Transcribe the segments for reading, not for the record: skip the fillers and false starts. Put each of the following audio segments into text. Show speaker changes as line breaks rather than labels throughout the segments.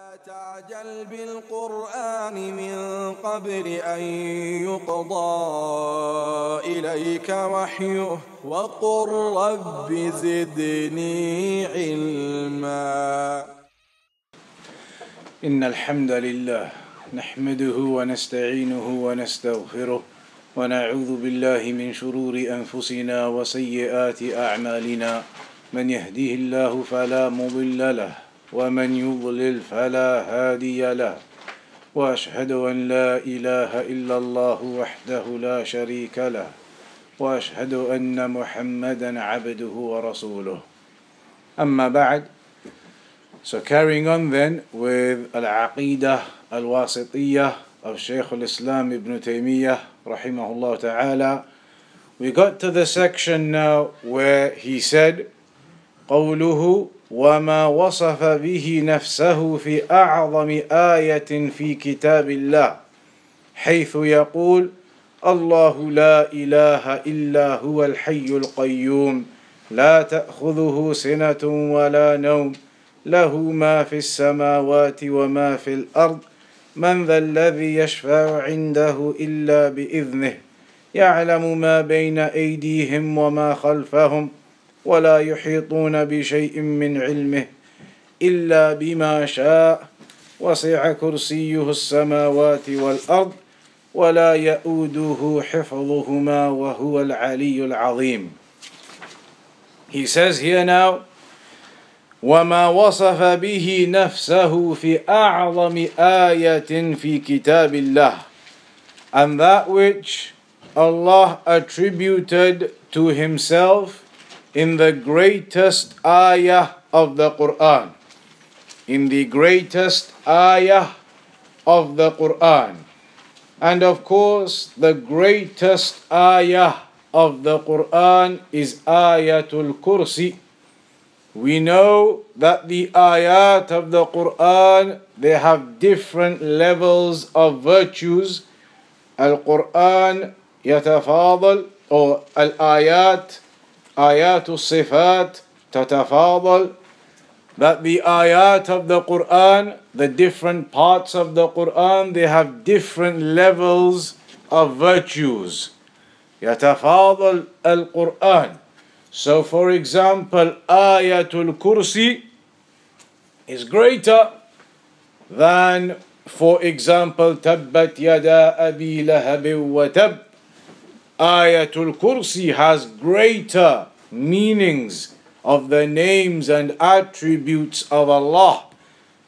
تعجل بالقرآن من قبل أن يقضى إليك وحيه وقل رب زدني علما.
إن الحمد لله نحمده ونستعينه ونستغفره ونعوذ بالله من شرور أنفسنا وسيئات أعمالنا. من يهديه الله فلا مضل له ومن يضلل فلا هادي له، وأشهد أن لا إله إلا الله وحده لا شريك له، وأشهد أن محمدا عبده ورسوله. أما بعد. So carrying on then with Al-Aqidah Al-Wasitiyyah of Shaykh al-Islam Ibn Taymiyyah rahimahullah ta'ala, we got to the section now where he said, قوله وما وصف به نفسه في أعظم آية في كتاب الله حيث يقول الله لا إله إلا هو الحي القيوم لا تأخذه سنة ولا نوم له ما في السماوات وما في الأرض من ذا الذي يشفع عنده إلا بإذنه يعلم ما بين أيديهم وما خلفهم ولا يحيطون بشيء من علمه إلا بما شاء وسع كرسيه السماوات والأرض ولا يؤوده حفظهما وهو العلي العظيم. He says here now, وما وصف به نفسه في أعظم آية في كتاب الله, and that which Allah attributed to himself in the greatest ayah of the Quran. In the greatest ayah of the Quran. And of course, the greatest ayah of the Quran is Ayatul Kursi. We know that the ayat of the Quran, they have different levels of virtues. Al-Quran yatafadal, or al-ayat, ayatul sifat tatafadal, that the ayat of the Quran, the different parts of the Quran, they have different levels of virtues. Yatafadal al-Quran. So for example, Ayatul Kursi is greater than, for example, Tabbat Yada Abi Lahab wa Tab. Ayatul Kursi has greater meanings of the names and attributes of Allah,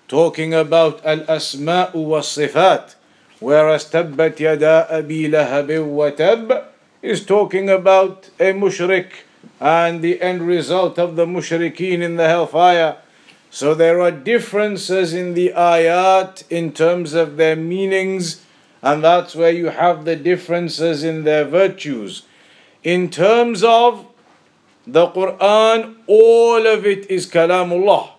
talking about Al-Asma'u wa Sifat, whereas Tabbat Yada Abi Lahab wa Tab is talking about a mushrik and the end result of the mushrikeen in the hellfire. So there are differences in the ayat in terms of their meanings, and that's where you have the differences in their virtues. In terms of the Quran, all of it is Kalamullah.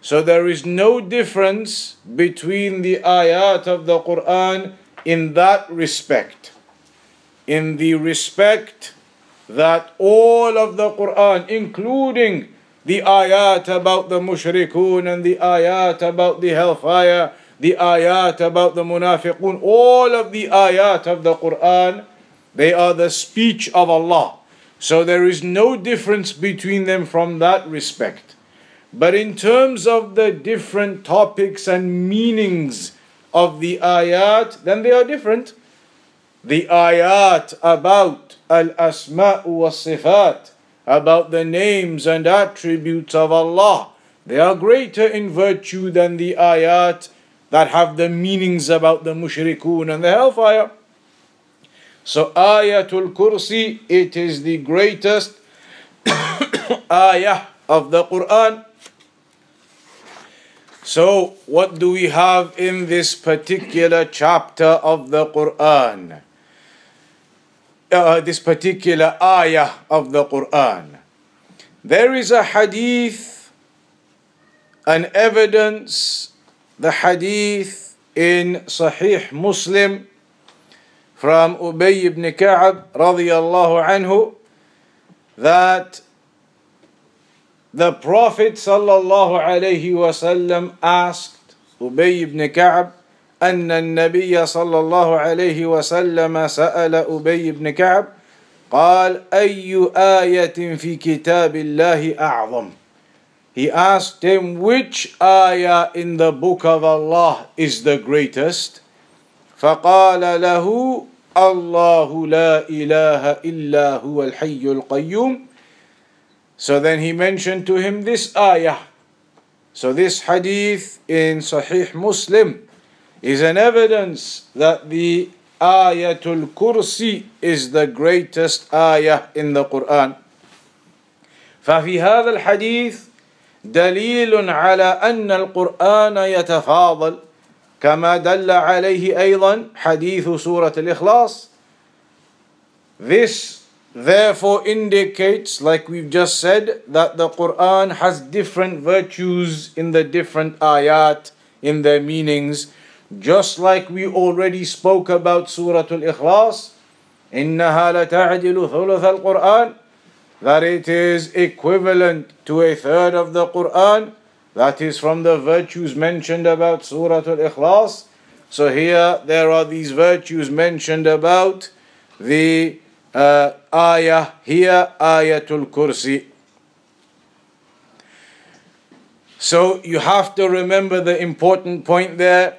So there is no difference between the ayat of the Quran in that respect. In the respect that all of the Quran, including the ayat about the mushrikun and the ayat about the hellfire, the ayat about the munafiqun, all of the ayat of the Quran, they are the speech of Allah. So there is no difference between them from that respect. But in terms of the different topics and meanings of the ayat, then they are different. The ayat about Al-Asma'u wa Sifat, about the names and attributes of Allah, they are greater in virtue than the ayat that have the meanings about the mushrikun and the hellfire. So Ayatul Kursi, it is the greatest ayah of the Quran. So what do we have in this particular chapter of the Quran? This particular ayah of the Quran. There is a hadith, an evidence, the hadith in Sahih Muslim from Ubay ibn Ka'ab radiyallahu anhu, that the Prophet sallallahu alayhi wasallam asked أبي بن كعب أن النبي صلى الله عليه وسلم سأل أبي بن كعب قال أي آية في كتاب الله أعظم. He asked him, which ayah in the book of Allah is the greatest? فقال له الله لا إله إلا هو الحي القيوم. So then he mentioned to him this ayah. So this hadith in Sahih Muslim is an evidence that the Ayatul Kursi is the greatest ayah in the Quran. ففي هذا الحديث دليل على أن القرآن يتفاضل كما دل عليه أيضا حديث سورة الإخلاص. This therefore indicates, like we've just said, that the Quran has different virtues in the different ayat, in their meanings, just like we already spoke about Surah Al-Ikhlas, إِنَّهَا لَتَعْدِلُ ثُلُثَ الْقُرْآنِ, that it is equivalent to a third of the Quran. That is from the virtues mentioned about Surah Al-Ikhlas. So here there are these virtues mentioned about the ayah here, Ayatul Kursi. So you have to remember the important point there.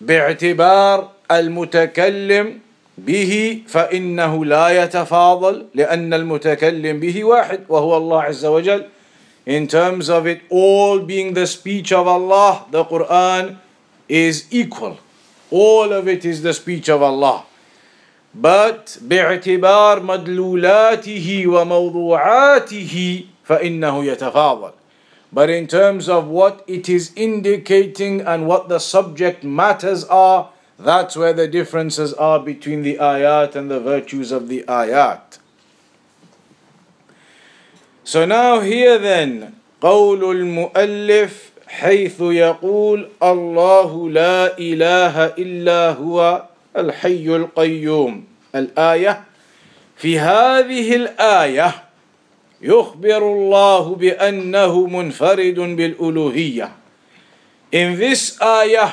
باعتبار المتكلم به فإنه لا يتفاضل لأن المتكلم به واحد وهو الله عز وجل. In terms of it all being the speech of Allah, the Quran is equal. All of it is the speech of Allah. But باعتبار مدلولاته وموضوعاته فإنه يتفاضل. But in terms of what it is indicating and what the subject matters are, that's where the differences are between the ayat and the virtues of the ayat. So now here then, قول المؤلف حيث يقول الله لا إله إلا هو الحي القيوم. الآية في هذه الآية يخبر الله بأنه منفرد بالألوهية. In this ayah,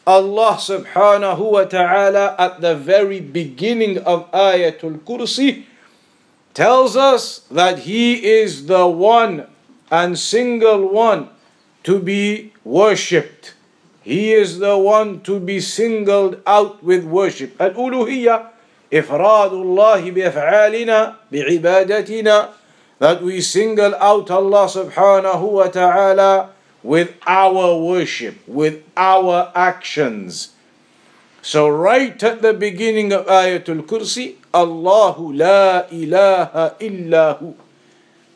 Allah subhanahu wa ta'ala at the very beginning of Ayatul Kursi tells us that He is the one and single one to be worshipped. He is the one to be singled out with worship. Al-Uluhiyya, ifradullahi bi'af'alina, bi'ibadatina, that we single out Allah subhanahu wa ta'ala with our worship, with our actions. So right at the beginning of Ayatul Kursi, Allahu la ilaha illahu,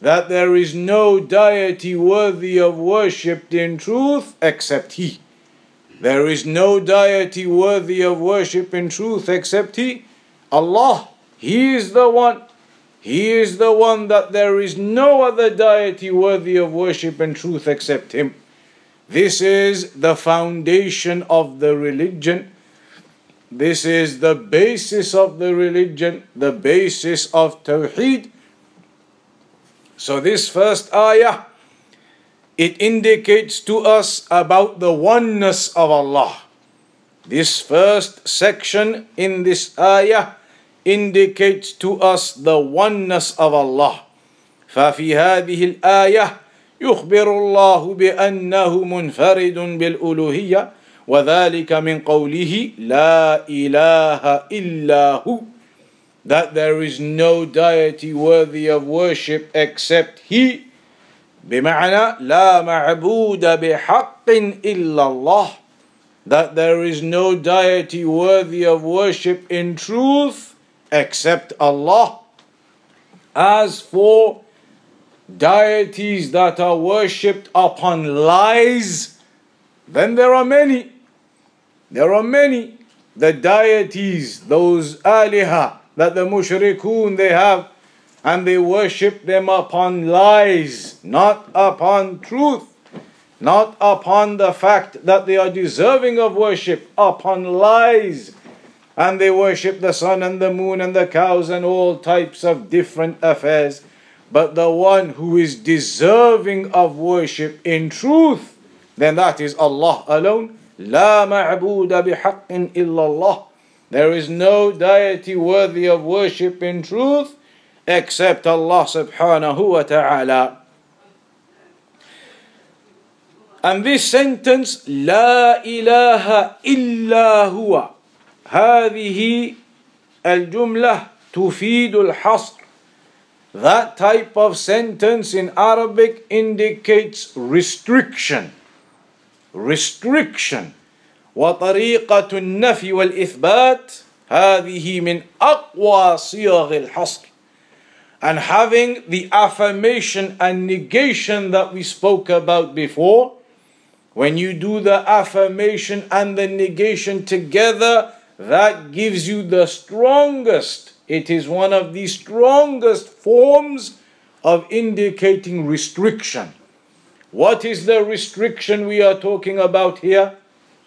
that there is no deity worthy of worship in truth except He. There is no deity worthy of worship in truth except He. Allah, He is the one. He is the one that there is no other deity worthy of worship and truth except Him. This is the foundation of the religion. This is the basis of the religion, the basis of Tawheed. So this first ayah, it indicates to us about the oneness of Allah. This first section in this ayah indicates to us the oneness of Allah. ففي هذه الآية يخبر الله بأنه منفرد بالألوهية وذلك من قوله لا إله إلا هو, that there is no deity worthy of worship except He. بمعنى لا معبود بحق إلا الله, that there is no deity worthy of worship in truth except Allah. As for deities that are worshipped upon lies, then there are many. There are many. The deities, those aliha that the mushrikun they have, and they worship them upon lies, not upon truth, not upon the fact that they are deserving of worship, upon lies. And they worship the sun and the moon and the cows and all types of different affairs. But the one who is deserving of worship in truth, then that is Allah alone. لا معبود بحق إلا الله. There is no deity worthy of worship in truth except Allah subhanahu wa ta'ala. And this sentence, لا إله إلا هو, هذه الجملة تفيد الحصر. That type of sentence in Arabic indicates restriction. Restriction. وطريقة النفي والإثبات هذه من أقوى صيغ الحصر. And having the affirmation and negation that we spoke about before, when you do the affirmation and the negation together, that gives you the strongest. It is one of the strongest forms of indicating restriction. What is the restriction we are talking about here?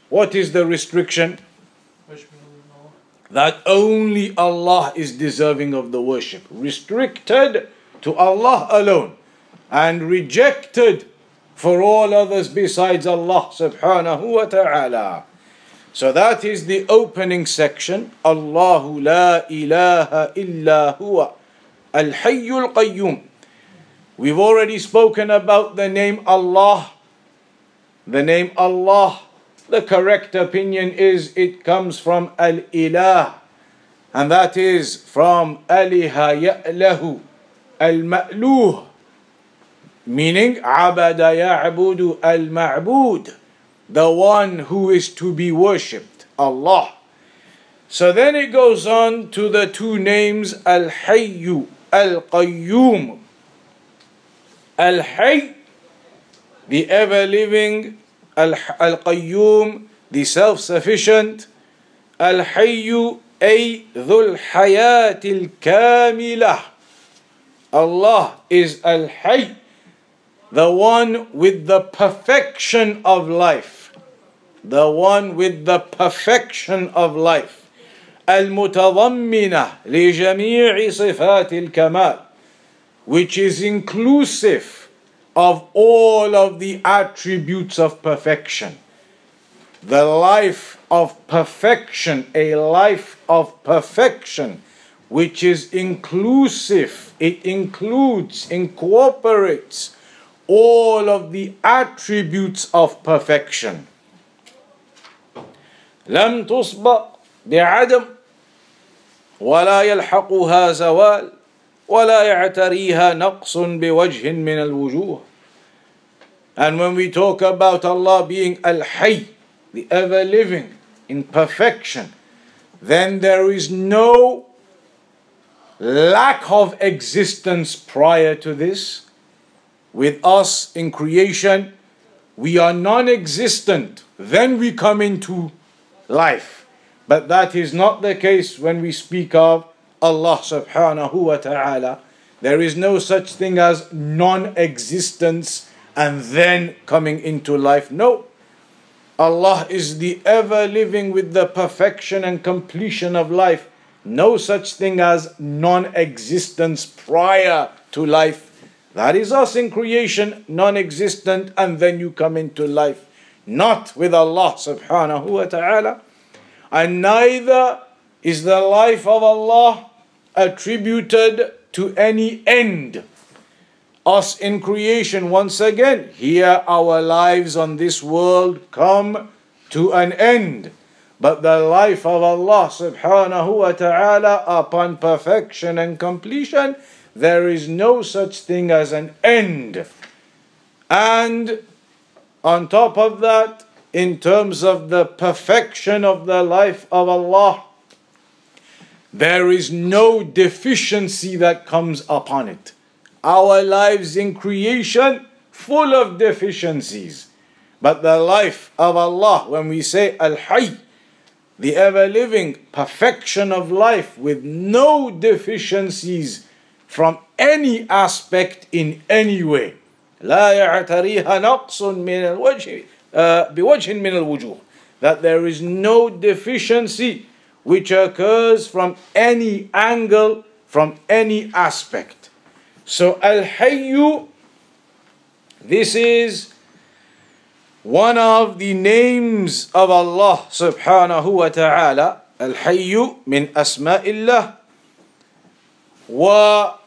What is the restriction? That only Allah is deserving of the worship. Restricted to Allah alone and rejected for all others besides Allah subhanahu wa ta'ala. So that is the opening section. Allahu la ilaha illa huwa al-hayyul qayyum. We've already spoken about the name Allah. The name Allah, the correct opinion is it comes from al-ilah. And that is from aliha ya'lahu al-ma'luh. Meaning, abada ya'budu al-ma'bud. The one who is to be worshipped, Allah. So then it goes on to the two names, Al-Hayyu, Al-Qayyum. Al-Hayy, the ever-living, Al-Qayyum, the self-sufficient. Al-Hayyu, ay dhul hayatil kamilah. Allah is Al-Hayy, the one with the perfection of life. The one with the perfection of life. Al-Mutadhammina li jami'i sifatil kamal, which is inclusive of all of the attributes of perfection. The life of perfection, a life of perfection, which is inclusive. It includes, incorporates all of the attributes of perfection. لم تسبق بعدم ولا يلحقها زوال ولا يعتريها نقص بوجه من الوجوه. And when we talk about Allah being Al-Hayy, the ever-living, in perfection, then there is no lack of existence prior to this. With us in creation, we are non-existent. Then we come into life. But that is not the case when we speak of Allah subhanahu wa ta'ala. There is no such thing as non-existence and then coming into life. No. Allah is the ever-living with the perfection and completion of life. No such thing as non-existence prior to life. That is us in creation, non-existent, and then you come into life. Not with Allah subhanahu wa ta'ala. And neither is the life of Allah attributed to any end. Us in creation, once again, here our lives on this world come to an end. But the life of Allah subhanahu wa ta'ala upon perfection and completion, there is no such thing as an end. And on top of that, in terms of the perfection of the life of Allah, there is no deficiency that comes upon it. Our lives in creation, full of deficiencies. But the life of Allah, when we say Al-Hayy, the ever-living perfection of life with no deficiencies from any aspect in any way. لا يعتريها نقص من الوجه بوجه من الوجوه. That there is no deficiency which occurs from any angle, from any aspect. So Al-Hayyu, this is one of the names of Allah subhanahu wa ta'ala, Al-Hayyu min Asma'illah, وقد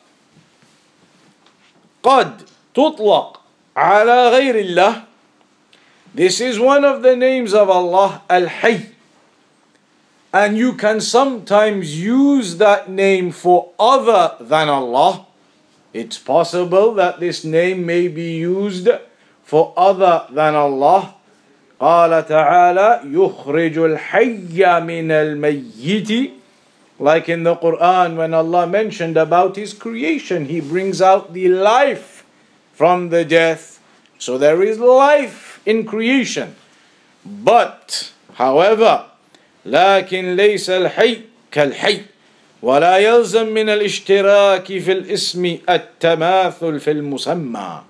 تطلق على غير الله. This is one of the names of Allah, Al-Hayy. And you can sometimes use that name for other than Allah. It's possible that this name may be used for other than Allah. قال تعالى يخرج الحي من الميت. Like in the Quran, when Allah mentioned about His creation, He brings out the life from the death. So there is life in creation. But, however, لكن ليس الحي كالحي ولا يلزم من الاشتراك في الاسم التماثل في المسمى.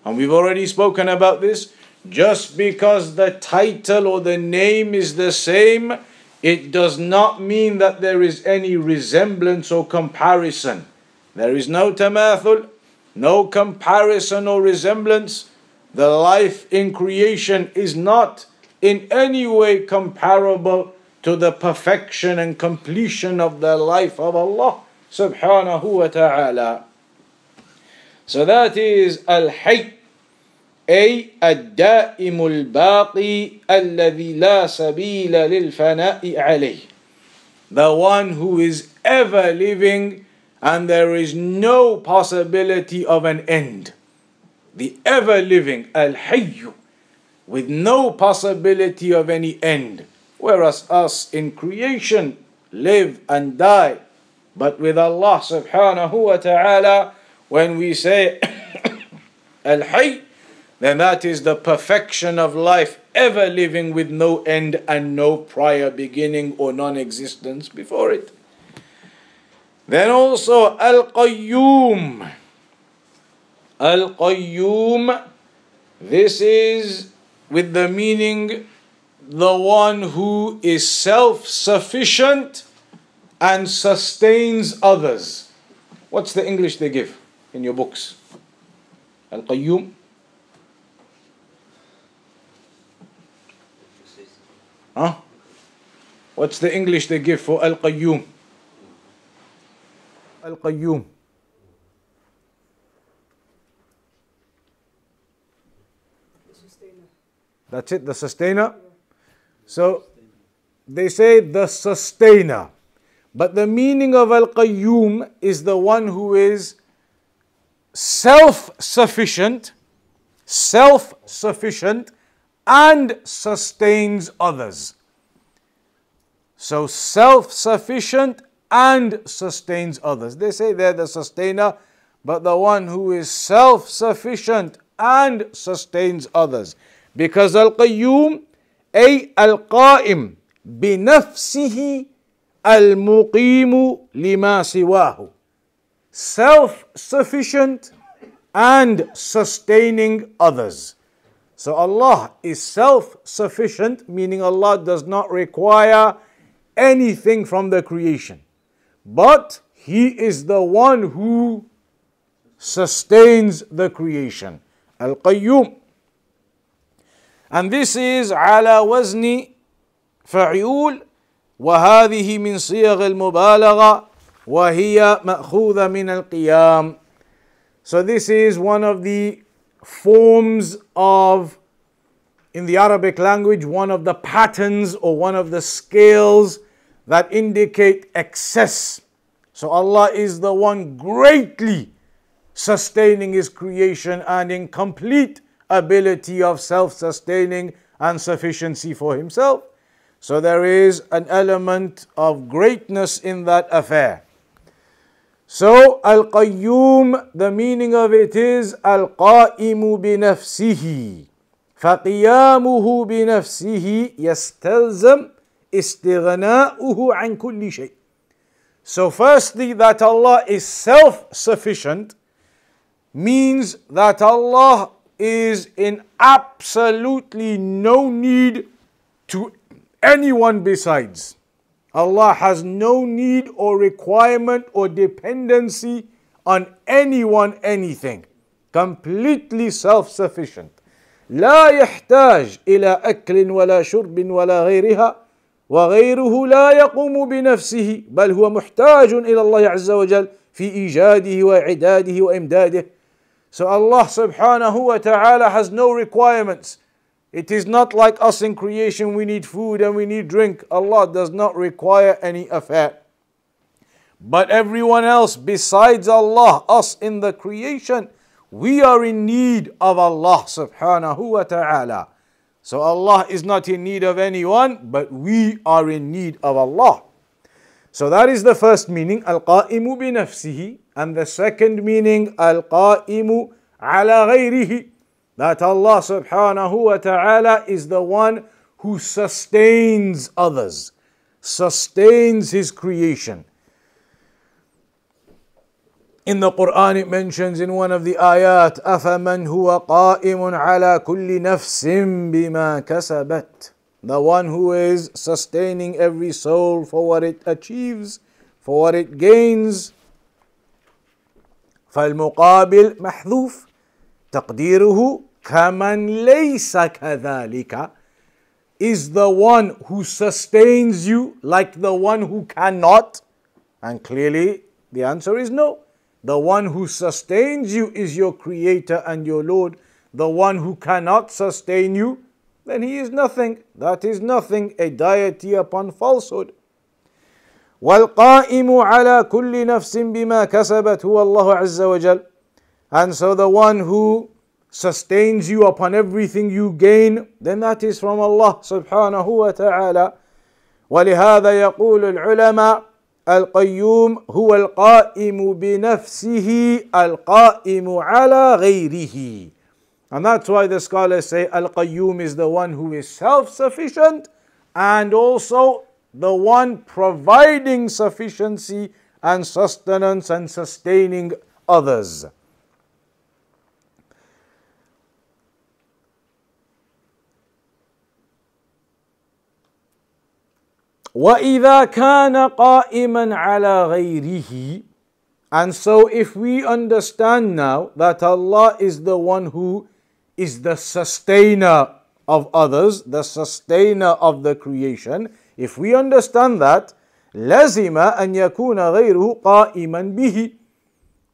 And we've already spoken about this. Just because the title or the name is the same, it does not mean that there is any resemblance or comparison. There is no tamathul, no comparison or resemblance. The life in creation is not in any way comparable to the perfection and completion of the life of Allah subhanahu wa ta'ala. So that is Al-Hayy, أي الدائم الباقي الذي لا سبيل للفناء عليه. The one who is ever living and there is no possibility of an end. The ever living, Al-Hayy, with no possibility of any end. Whereas us in creation live and die. But with Allah subhanahu wa ta'ala, when we say Al-Hayy, then that is the perfection of life, ever living with no end and no prior beginning or non-existence before it. Then also Al-Qayyum. Al-Qayyum, this is with the meaning the one who is self-sufficient and sustains others. What's the English they give in your books? Al-Qayyum? Huh? What's the English they give for Al-Qayyum? Al-Qayyum. That's it, the sustainer. So they say the sustainer. But the meaning of Al-Qayyum is the one who is self-sufficient and sustains others. So self-sufficient and sustains others. They say they're the sustainer, but the one who is self-sufficient and sustains others. Because Al-Qayyum, أي القائم بنفسه المقيم لما سواه. Self-sufficient and sustaining others. So Allah is self-sufficient, meaning Allah does not require anything from the creation. But He is the one who sustains the creation. Al-Qayyum. And this is على وزن فعول وهذه من صيغ المبالغة وهي مأخوذة من القيام. So this is one of the forms of, in the Arabic language, one of the patterns or one of the scales that indicate excess. So Allah is the one greatly sustaining His creation and in complete ability of self-sustaining and sufficiency for Himself. So there is an element of greatness in that affair. So Al-Qayyum, the meaning of it is Al-Qa'imu binafsihi. فَقِيَامُهُ بِنَفْسِهِ يَسْتَلْزَمْ إِسْتِغْنَاؤُهُ عَنْ كُلِّ شَيْءٍ. So firstly, that Allah is self-sufficient means that Allah is in absolutely no need to anyone besides. Allah has no need or requirement or dependency on anyone, anything. Completely self-sufficient. لا يحتاج إلى أكل ولا شرب ولا غيرها وغيره لا يقوم بنفسه بل هو محتاج إلى الله عز وجل في إيجاده وإعداده وإمداده. So Allah subhanahu wa ta'ala has no requirements. It is not like us in creation, we need food and we need drink. Allah does not require any affair. But everyone else besides Allah, us in the creation, we are in need of Allah subhanahu wa ta'ala. So Allah is not in need of anyone, but we are in need of Allah. So that is the first meaning, al-qa'imu bi nafsihi. And the second meaning, al-qa'imu ala ghayrihi. That Allah subhanahu wa ta'ala is the one who sustains others, sustains His creation. In the Quran it mentions in one of the ayat, أَفَمَنْ هُوَ قَائِمٌ عَلَى كُلِّ نَفْسٍ بِمَا كَسَبَتْ. The one who is sustaining every soul for what it achieves, for what it gains. فَالْمُقَابِلْ مَحْذُوفٌ تَقْدِيرُهُ كَمَنْ لَيْسَ كَذَلِكَ, is the one who sustains you like the one who cannot? And clearly the answer is no. The one who sustains you is your Creator and your Lord. The one who cannot sustain you, then he is nothing. That is nothing, a deity upon falsehood. وَالْقَائِمُ عَلَى كُلِّ نَفْسٍ بِمَا كَسَبَتْ هُوَ اللَّهُ عَزَّ وَجَلَّ. And so the one who sustains you upon everything you gain, then that is from Allah subhanahu wa ta'ala. وَلِهَذَا يَقُولُ الْعُلَمَاء القيوم هو القائم بنفسه القائم على غيره. And that's why the scholars say Al-Qayyum is the one who is self-sufficient and also the one providing sufficiency and sustenance and sustaining others. وَإِذَا كَانَ قَائِمًا عَلَى غَيْرِهِ. And so if we understand now that Allah is the one who is the sustainer of others, the sustainer of the creation, if we understand that, لَزِمَ أَنْ يَكُونَ غَيْرُهُ قَائِمًا بِهِ.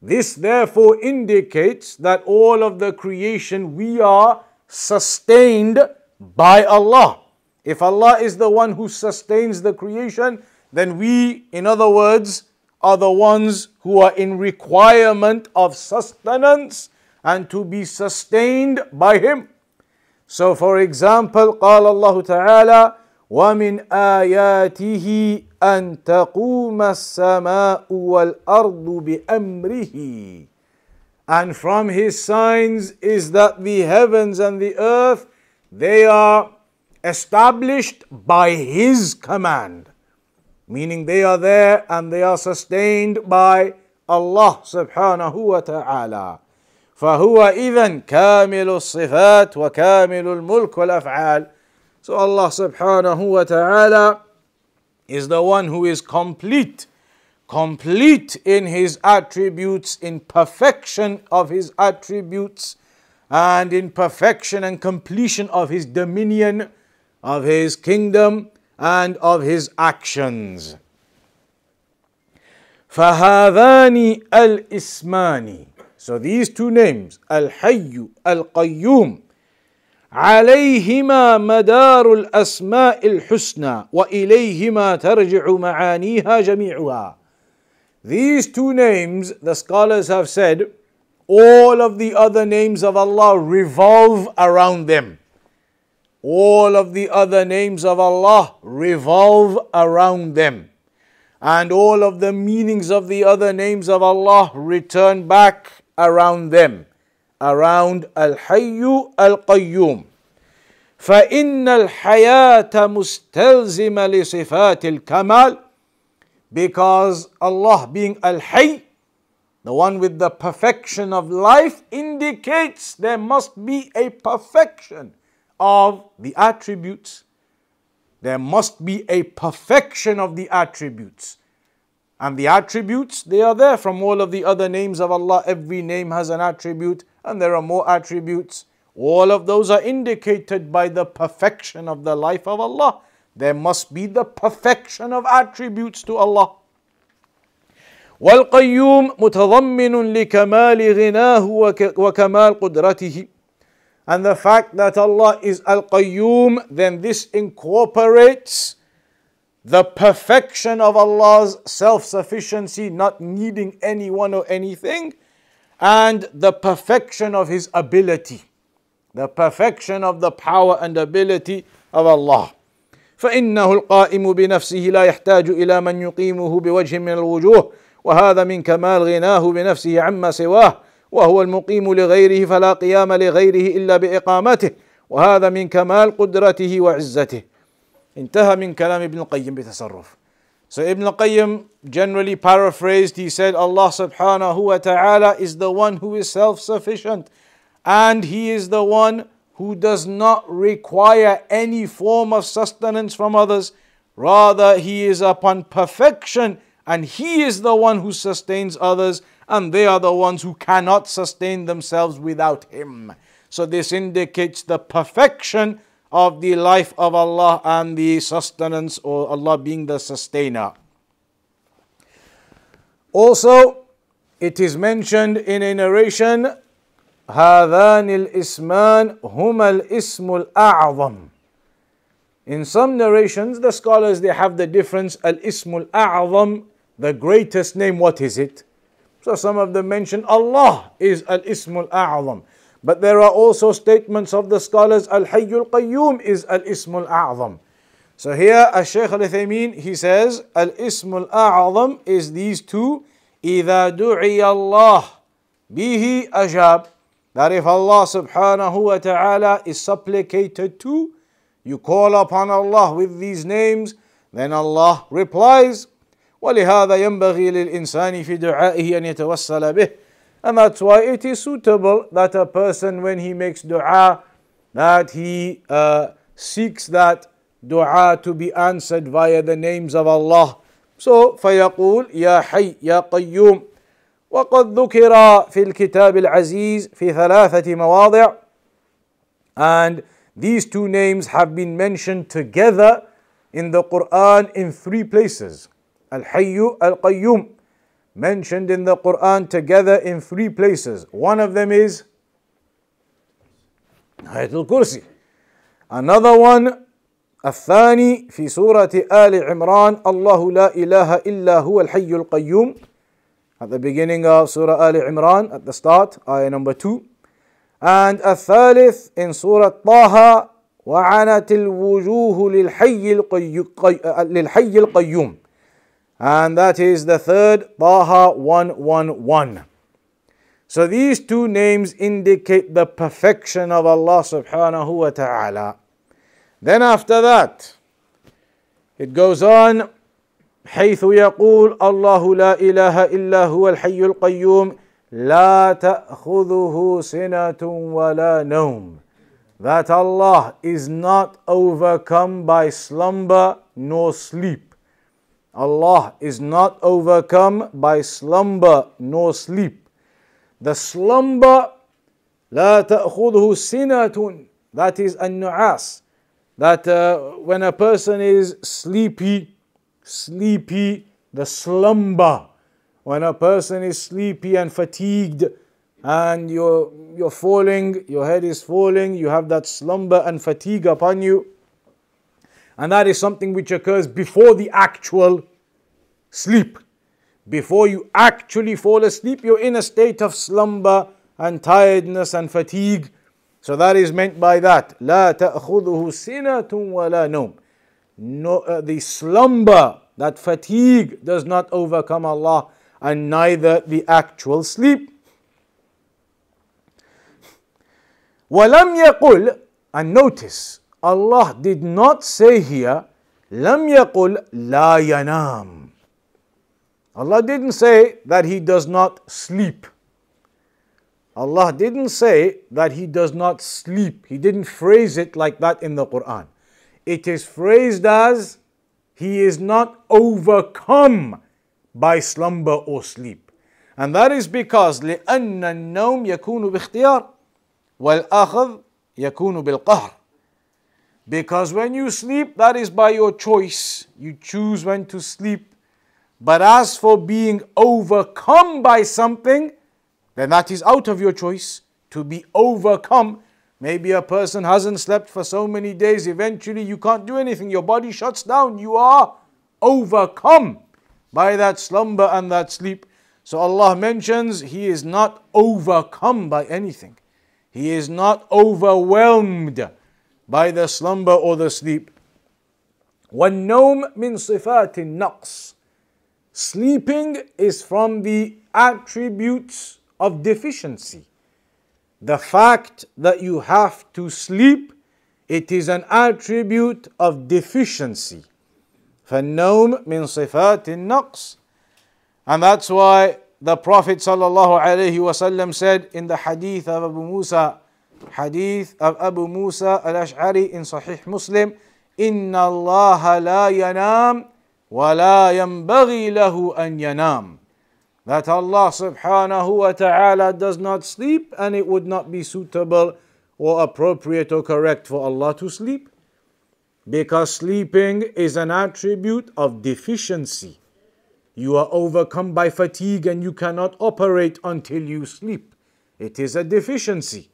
This therefore indicates that all of the creation we are sustained by Allah. If Allah is the one who sustains the creation, then we, in other words, are the ones who are in requirement of sustenance and to be sustained by Him. So for example, قال الله تعالى وَمِنْ آيَاتِهِ أَن تَقُومَ السَّمَاءُ وَالْأَرْضُ بِأَمْرِهِ. And from His signs is that the heavens and the earth, they are established by His command, meaning they are there and they are sustained by Allah subhanahu wa ta'ala. فهو إذن كامل الصفات وكامل الملك والأفعال. So Allah subhanahu wa ta'ala is the one who is complete in His attributes, in perfection of His attributes, and in perfection and completion of His dominion, of His kingdom, and of His actions. فَهَذَانِ الْإِسْمَانِ. So these two names, Al-Hayyu, Al-Qayyum, عَلَيْهِمَا مَدَارُ الْأَسْمَاءِ الْحُسْنَى وَإِلَيْهِمَا تَرْجِعُ مَعَانِيهَا جَمِيعُهَا. These two names, the scholars have said, all of the other names of Allah revolve around them. All of the other names of Allah revolve around them. And all of the meanings of the other names of Allah return back around them. Around Al-Hayyu Al-Qayyum. فَإِنَّ الْحَيَاةَ مُسْتَلْزِمَ لِصِفَاتِ الْكَمَالِ. Because Allah being Al-Hayy, the one with the perfection of life, indicates there must be a perfection of the attributes. There must be a perfection of the attributes. And the attributes, they are there from all of the other names of Allah. Every name has an attribute, and there are more attributes. All of those are indicated by the perfection of the life of Allah. There must be the perfection of attributes to Allah. وَالْقَيُّومُ مُتَضَمِّنٌ لِكَمَالِ غِنَاهُ وَكَمَالِ قُدْرَتِهِ. And the fact that Allah is Al-Qayyum, then this incorporates the perfection of Allah's self-sufficiency, not needing anyone or anything, and the perfection of His ability, the perfection of the power and ability of Allah. فإنه القائم بنفسه لا يحتاج إلى من يقيمه بوجه من الوجوه وهذا من كمال غناه بنفسه عما سواه وهو المقيم لغيره فلا قيام لغيره إلا بإقامته وهذا من كمال قدرته وعزته. انتهى من كلام ابن القيم بتصرف. So Ibn al-Qayyim generally paraphrased, he said Allah subhanahu wa ta'ala is the one who is self-sufficient and He is the one who does not require any form of sustenance from others. Rather, He is upon perfection and He is the one who sustains others and they are the ones who cannot sustain themselves without Him. So this indicates the perfection of the life of Allah and the sustenance, or Allah being the sustainer. Also, it is mentioned in a narration, هذان الاسمان هما الاسم الأعظم. In some narrations, the scholars, they have the difference, al-ismul a'zam, the greatest name, what is it? So some of them mention Allah is al-ismul a'zam. But there are also statements of the scholars, al-hayyul qayyum is al-ismul a'zam. So here, Shaykh al-Uthaymeen, he says, al-ismul a'zam is these two, إِذَا دُعِيَ اللَّهِ بِهِ أَجَابٍ. That if Allah subhanahu wa ta'ala is supplicated to, you call upon Allah with these names, then Allah replies. وَلِهَذَا يَنْبَغِي لِلْإِنسَانِ فِي دُعَائِهِ أَنْ يَتَوَسَّلَ بِهِ. And that's why it is suitable that a person, when he makes dua, that he seeks that dua to be answered via the names of Allah. So, فَيَقُولْ يَا حَيّْ يَا قَيُّومُ. وَقَدْ ذُكِرَ فِي الْكِتَابِ الْعَزِيزِ فِي ثَلَاثَةِ مَوَاضِعٍ. And these two names have been mentioned together in the Quran in 3 places. Al-Hayyu, Al-Qayyum, mentioned in the Quran together in 3 places. One of them is Ayatul Kursi. Another one, الثاني في سورة آل عمران الله لا إله إلا هو الحي القيوم. At the beginning of Surah Al Imran, at the start, ayah number 2. And الثالث in Surah طه وعنت الوجوه للحي القيوم. And that is the third, Taha 111. So these two names indicate the perfection of Allah subhanahu wa ta'ala. Then after that, it goes on, حيث يقول الله لا إله إلا هو الحي القيوم لا تأخذه سنة ولا نوم. That Allah is not overcome by slumber nor sleep. Allah is not overcome by slumber nor sleep. The slumber, لا تأخذه سنة, that is النعاس. That when a person is sleepy, the slumber. When a person is sleepy and fatigued and you're falling, your head is falling, you have that slumber and fatigue upon you. And that is something which occurs before the actual sleep. Before you actually fall asleep, you're in a state of slumber and tiredness and fatigue. So that is meant by that. لا تأخذه سنة ولا نوم. No, the slumber, that fatigue does not overcome Allah, and neither the actual sleep. وَلَمْ يَقُلْ, and notice, Allah did not say here, لَمْ يَقُلْ لَا يَنَامُ. Allah didn't say that He does not sleep. Allah didn't say that He does not sleep. He didn't phrase it like that in the Quran. It is phrased as He is not overcome by slumber or sleep. And that is because لأن النوم يكون باختيار والأخذ يكون بالقهر. Because when you sleep, that is by your choice. You choose when to sleep. But as for being overcome by something, then that is out of your choice. To be overcome, maybe a person hasn't slept for so many days, eventually you can't do anything, your body shuts down, you are overcome by that slumber and that sleep. So Allah mentions He is not overcome by anything. He is not overwhelmed by the slumber or the sleep. وَالنَّوْمِ مِنْ صِفَاتِ النَّقْصِ. Sleeping is from the attributes of deficiency. The fact that you have to sleep, it is an attribute of deficiency. فَالنَّوْمِ مِنْ صِفَاتِ النَّقْصِ. And that's why the Prophet ﷺ said in the hadith of Abu Musa al-Ash'ari in Sahih Muslim, إِنَّ اللَّهَ لَا يَنَامُ وَلَا يَنْبَغِي لَهُ أَنْ يَنَامُ. That Allah subhanahu wa ta'ala does not sleep, and it would not be suitable or appropriate or correct for Allah to sleep. Because sleeping is an attribute of deficiency. You are overcome by fatigue and you cannot operate until you sleep. It is a deficiency.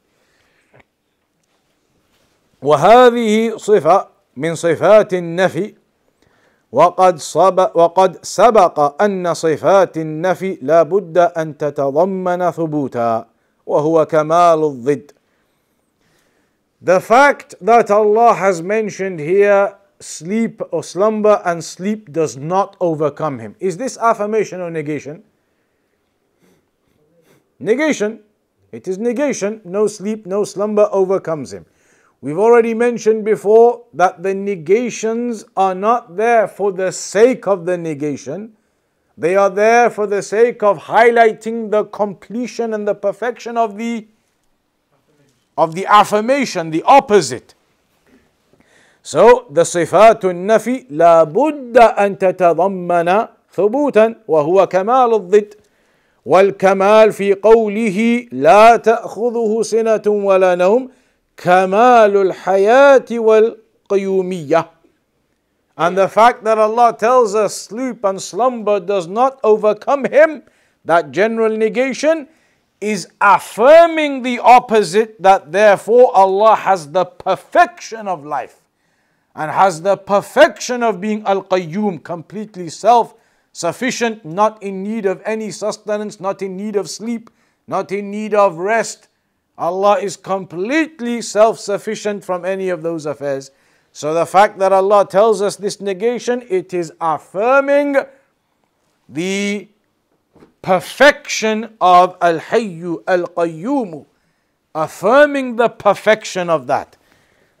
وهذه صفة من صفات النفي وقد سبق أن صفات النفي لا بد أن تتضمن ثبوتا وهو كمال الضد. The fact that Allah has mentioned here sleep or slumber and sleep does not overcome him. Is this affirmation or negation? Negation. It is negation. No sleep, no slumber overcomes him. We've already mentioned before that the negations are not there for the sake of the negation. They are there for the sake of highlighting the completion and the perfection of the affirmation, the opposite. So the صفات النفي لا بد أن تتضمن ثبوتا وهو كمال الضد. والكمال في قوله لا تأخذه سنة ولا نوم كمال الحياة والقيومية. And the fact that Allah tells us sleep and slumber does not overcome him, that general negation, is affirming the opposite, that therefore Allah has the perfection of life and has the perfection of being Al-Qayyum, completely self-sufficient, not in need of any sustenance, not in need of sleep, not in need of rest. Allah is completely self-sufficient from any of those affairs. So the fact that Allah tells us this negation, it is affirming the perfection of Al-Hayyu Al-Qayyum, affirming the perfection of that.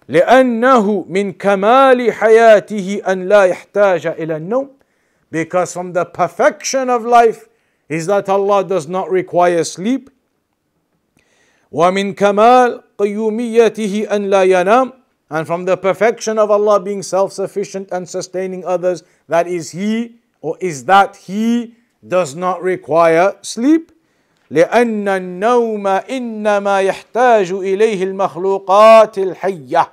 لأنه من كمال حياته أن لا يحتاج إلى النوم. Because from the perfection of life is that Allah does not require sleep. ومن كمال قيوميته أن لا ينام. And from the perfection of Allah being self-sufficient and sustaining others, that is He, or is that He does not require sleep. لأن النوم إنما يحتاج إليه المخلوقات الحية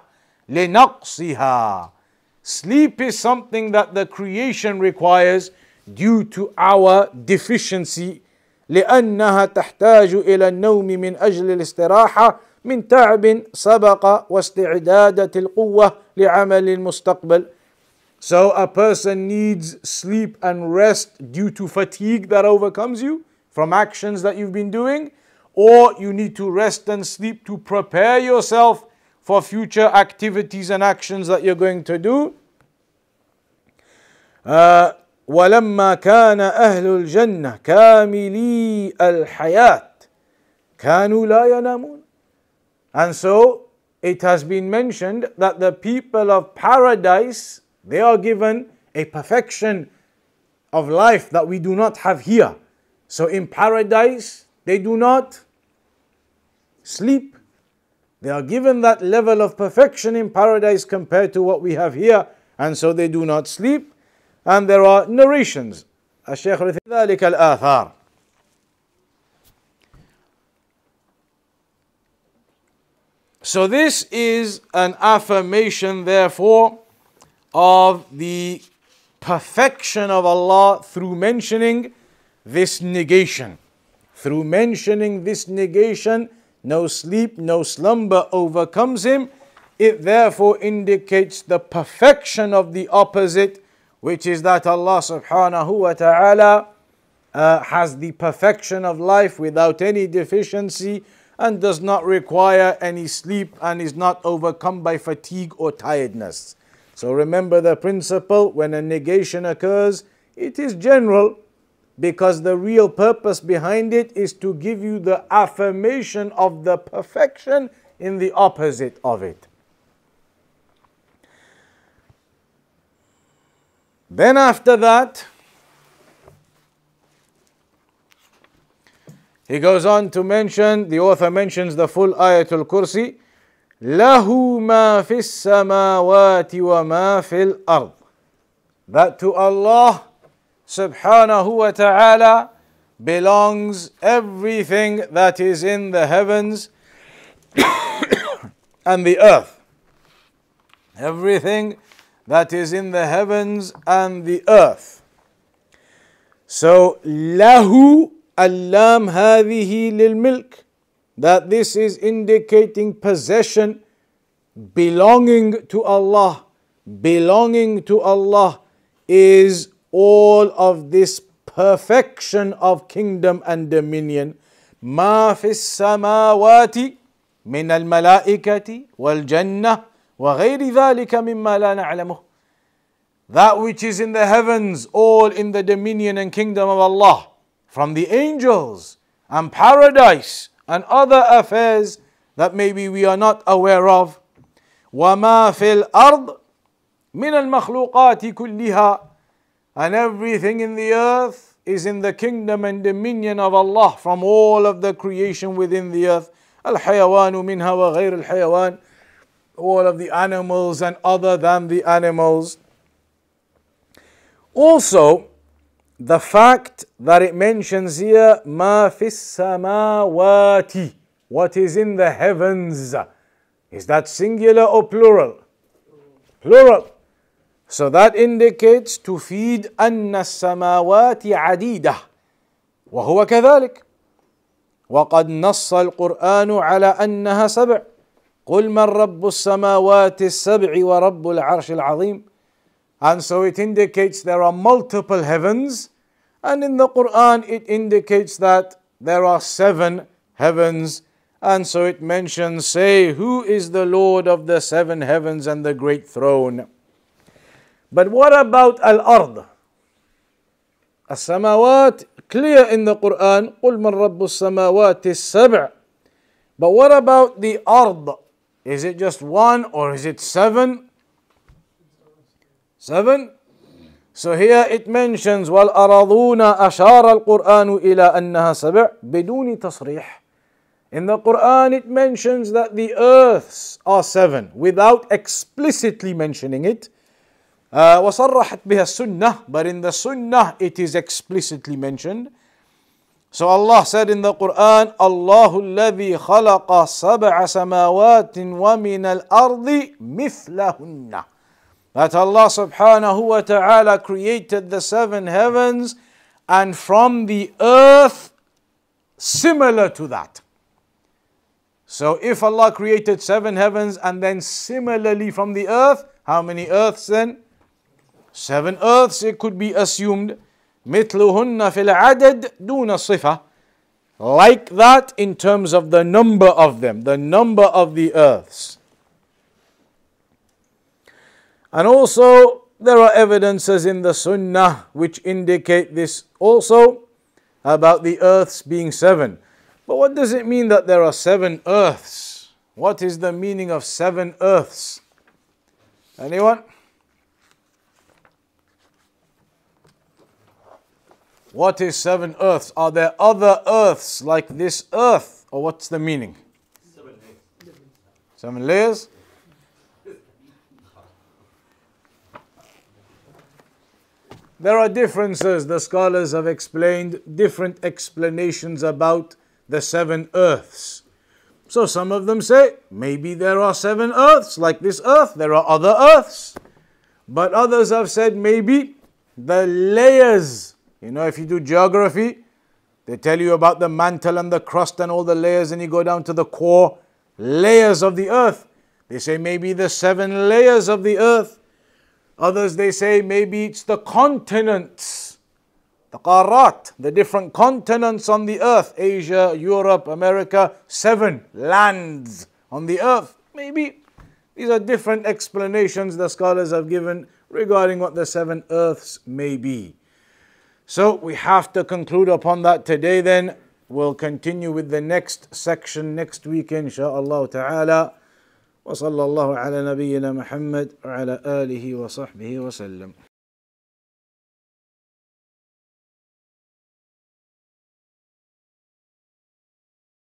لنقصها. Sleep is something that the creation requires due to our deficiency. لأنها تحتاج إلى النوم من أجل الاستراحة من تعب سبق واستعدادة القوة لعمل المستقبل. So a person needs sleep and rest due to fatigue that overcomes you from actions that you've been doing, or you need to rest and sleep to prepare yourself for future activities and actions that you're going to do. ولما كان أهل الجنة كاملي الحياة كانوا لا ينامون. And so it has been mentioned that the people of paradise, they are given a perfection of life that we do not have here. So in paradise, they do not sleep. They are given that level of perfection in paradise compared to what we have here, and so they do not sleep. And there are narrations. الشيخ ذلك الآثار. So this is an affirmation, therefore, of the perfection of Allah through mentioning this negation. Through mentioning this negation, no sleep, no slumber overcomes him. It therefore indicates the perfection of the opposite, which is that Allah subhanahu wa ta'ala has the perfection of life without any deficiency and does not require any sleep and is not overcome by fatigue or tiredness. So remember the principle, when a negation occurs, it is general, because the real purpose behind it is to give you the affirmation of the perfection in the opposite of it. Then after that, he goes on to mention, the author mentions the full Ayatul Kursi, لَهُ مَا فِي السَّمَاوَاتِ وَمَا فِي الْأَرْضِ. That to Allah subhanahu wa ta'ala belongs everything that is in the heavens and the earth. Everything that is in the heavens and the earth. So, lahu allam hadhihi lil milk, that this is indicating possession, belonging to Allah. Belonging to Allah is all of this perfection of kingdom and dominion. ما في السماوات من الملائكة والجنة وغير ذلك مما لا نعلمه. That which is in the heavens, all in the dominion and kingdom of Allah, from the angels and paradise and other affairs that maybe we are not aware of. وَمَا فِي الْأَرْضِ مِنَ الْمَخْلُوقَاتِ كُلِّهَا. And everything in the earth is in the kingdom and dominion of Allah, from all of the creation within the earth. الْحَيَوَانُ مِنْهَا وَغَيْرُ الْحَيَوَانِ. All of the animals and other than the animals. Also, the fact that it mentions here ما في السماوات, what is in the heavens, is that singular or plural? Plural. So that indicates تفيد أن السماوات عديدة وهو كذلك. وقد نص القرآن على أنها سبع. قل من رب السماوات السبع ورب العرش العظيم. And so it indicates there are multiple heavens, and in the Quran it indicates that there are 7 heavens, and so it mentions, say, who is the Lord of the 7 heavens and the great throne. But what about al-ard? As-samawat, clear in the Quran, قُلْ مَنْ رَبُّ السَّمَاوَاتِ السَّبْعِ. But what about the ard? Is it just 1 or is it 7? 7? So here it mentions وَالْأَرَضُونَ أَشَارَ الْقُرْآنُ إِلَىٰ أَنَّهَا سَبْعٌ بِدُونِ تَصْرِيحٍ. In the Quran it mentions that the earths are 7 without explicitly mentioning it. وَصَرَّحَتْ بِهَا السُنَّةِ. But in the Sunnah it is explicitly mentioned. So Allah said in the Quran, اللَّهُ الَّذِي خَلَقَ سَبْعَ سَمَاوَاتٍ وَمِنَ الْأَرْضِ مِثْلَهُنَّ. That Allah subhanahu wa ta'ala created the 7 heavens, and from the earth similar to that. So if Allah created 7 heavens and then similarly from the earth, how many earths then? 7 earths, it could be assumed. مثلهن في العدد دون الصفة. Like that in terms of the number of them, the number of the earths. And also there are evidences in the Sunnah which indicate this also, about the earths being 7. But what does it mean that there are 7 earths? What is the meaning of 7 earths? Anyone? What is 7 earths? Are there other earths like this earth? Or what's the meaning? 7 layers? There are differences. The scholars have explained different explanations about the 7 earths. So some of them say, maybe there are 7 earths, like this earth, there are other earths. But others have said maybe the layers. You know, if you do geography, they tell you about the mantle and the crust and all the layers, and you go down to the core layers of the earth. They say maybe the 7 layers of the earth. Others, they say maybe it's the continents, the qarat, the different continents on the earth, Asia, Europe, America, 7 lands on the earth. Maybe these are different explanations the scholars have given regarding what the 7 earths may be. So we have to conclude upon that today then. We'll continue with the next section next week, insha'Allah ta'ala. وصلى الله على نبينا محمد وعلى آله وصحبه وسلم.